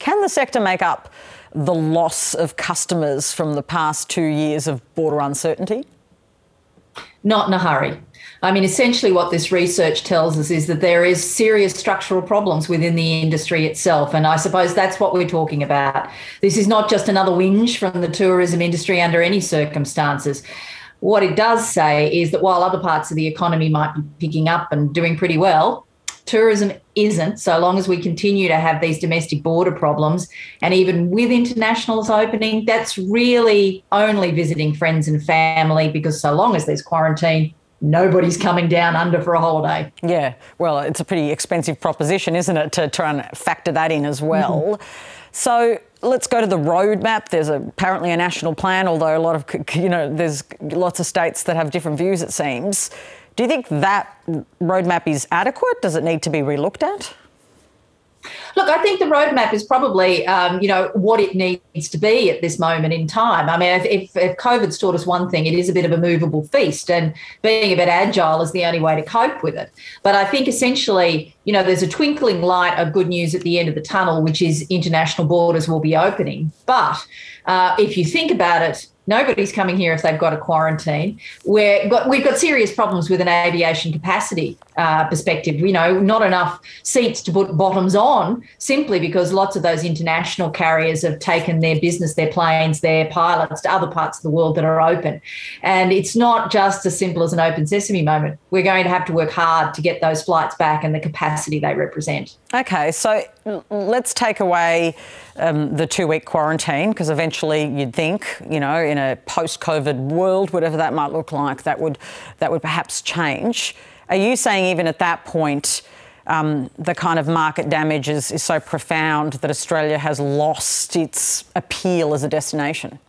Can the sector make up the loss of customers from the past 2 years of border uncertainty? Not in a hurry. I mean, essentially what this research tells us is that there is serious structural problems within the industry itself. And I suppose that's what we're talking about. This is not just another whinge from the tourism industry under any circumstances. What it does say is that while other parts of the economy might be picking up and doing pretty well, tourism isn't, so long as we continue to have these domestic border problems. And even with internationals opening, that's really only visiting friends and family, because so long as there's quarantine, nobody's coming down under for a holiday. Yeah, well, it's a pretty expensive proposition, isn't it, to try and factor that in as well. Mm-hmm. So let's go to the roadmap. There's apparently a national plan, although a lot of, there's lots of states that have different views, it seems. Do you think that roadmap is adequate? Does it need to be relooked at? Look, I think the roadmap is probably, what it needs to be at this moment in time. I mean, if COVID's taught us one thing, it is a bit of a movable feast, and being a bit agile is the only way to cope with it. But I think essentially, there's a twinkling light of good news at the end of the tunnel, which is international borders will be opening. But if you think about it, nobody's coming here if they've got a quarantine. We've got serious problems with an aviation capacity perspective. Not enough seats to put bottoms on, simply because lots of those international carriers have taken their business, their planes, their pilots to other parts of the world that are open. And it's not just as simple as an open sesame moment. We're going to have to work hard to get those flights back and the capacity they represent. Okay, so let's take away the 2-week quarantine, because eventually you'd think, in a post-COVID world, whatever that might look like, that would perhaps change. Are you saying even at that point the kind of market damage is so profound that Australia has lost its appeal as a destination?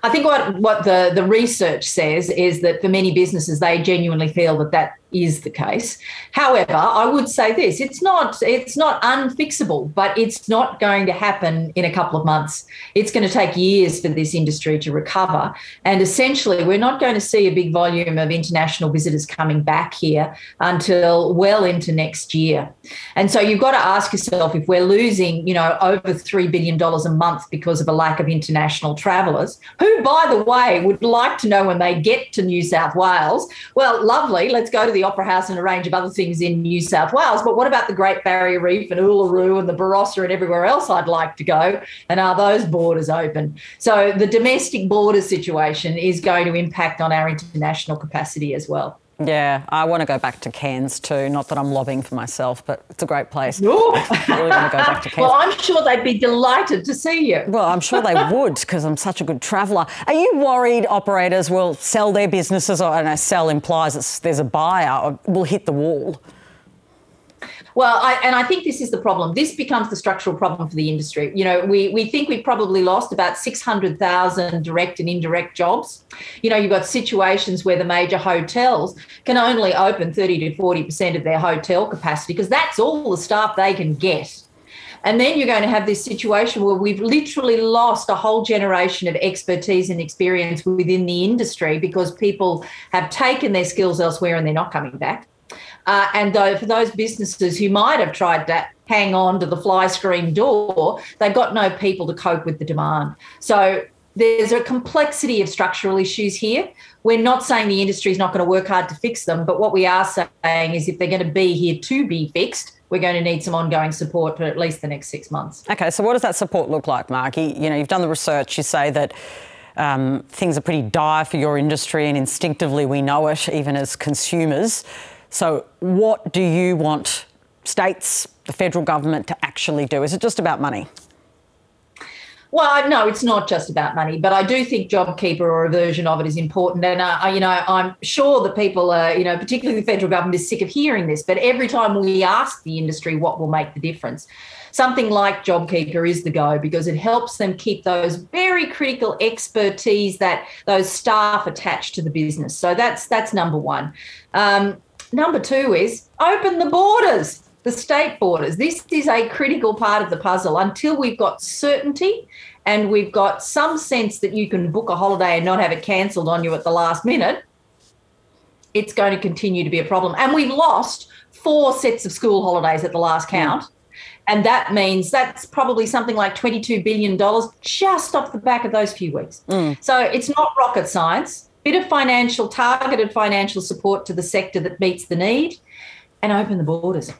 I think what the research says is that for many businesses, they genuinely feel that is the case. However, I would say this, it's not unfixable, but it's not going to happen in a couple of months. It's going to take years for this industry to recover. And essentially, we're not going to see a big volume of international visitors coming back here until well into next year. And so you've got to ask yourself, if we're losing, over $3 billion a month because of a lack of international travellers, who, by the way, would like to know when they get to New South Wales, well, lovely, let's go to the Opera House and a range of other things in New South Wales, but what about the Great Barrier Reef and Uluru and the Barossa and everywhere else I'd like to go? And are those borders open? So the domestic border situation is going to impact on our international capacity as well. Yeah, I want to go back to Cairns too. Not that I'm lobbying for myself, but it's a great place. Ooh. I really want to go back to Cairns. Well, I'm sure they'd be delighted to see you. Well, I'm sure they would, because I'm such a good traveller. Are you worried operators will sell their businesses, or I know sell implies there's a buyer, or will hit the wall? Well, I think this is the problem. This becomes the structural problem for the industry. We think we've probably lost about 600,000 direct and indirect jobs. You've got situations where the major hotels can only open 30 to 40% of their hotel capacity, because that's all the staff they can get. And then you're going to have this situation where we've literally lost a whole generation of expertise and experience within the industry, because people have taken their skills elsewhere and they're not coming back. And for those businesses who might have tried to hang on to the fly screen door, they've got no people to cope with the demand. So there's a complexity of structural issues here. We're not saying the industry is not going to work hard to fix them, but what we are saying is if they're going to be here to be fixed, we're going to need some ongoing support for at least the next 6 months. Okay, so what does that support look like, Margy? You've done the research. You say that things are pretty dire for your industry, and instinctively we know it, even as consumers. So what do you want states, the federal government to actually do? Is it just about money? Well, no, it's not just about money, but I do think JobKeeper or a version of it is important. And, I'm sure that people, particularly the federal government is sick of hearing this, but every time we ask the industry what will make the difference, something like JobKeeper is the go, because it helps them keep those very critical expertise that those staff attach to the business. So that's number one. Number two is open the borders, the state borders. This is a critical part of the puzzle. Until we've got certainty and we've got some sense that you can book a holiday and not have it cancelled on you at the last minute, it's going to continue to be a problem. And we've lost 4 sets of school holidays at the last count. And that means that's probably something like $22 billion just off the back of those few weeks. So it's not rocket science. Bit of targeted financial support to the sector that meets the need, and open the borders.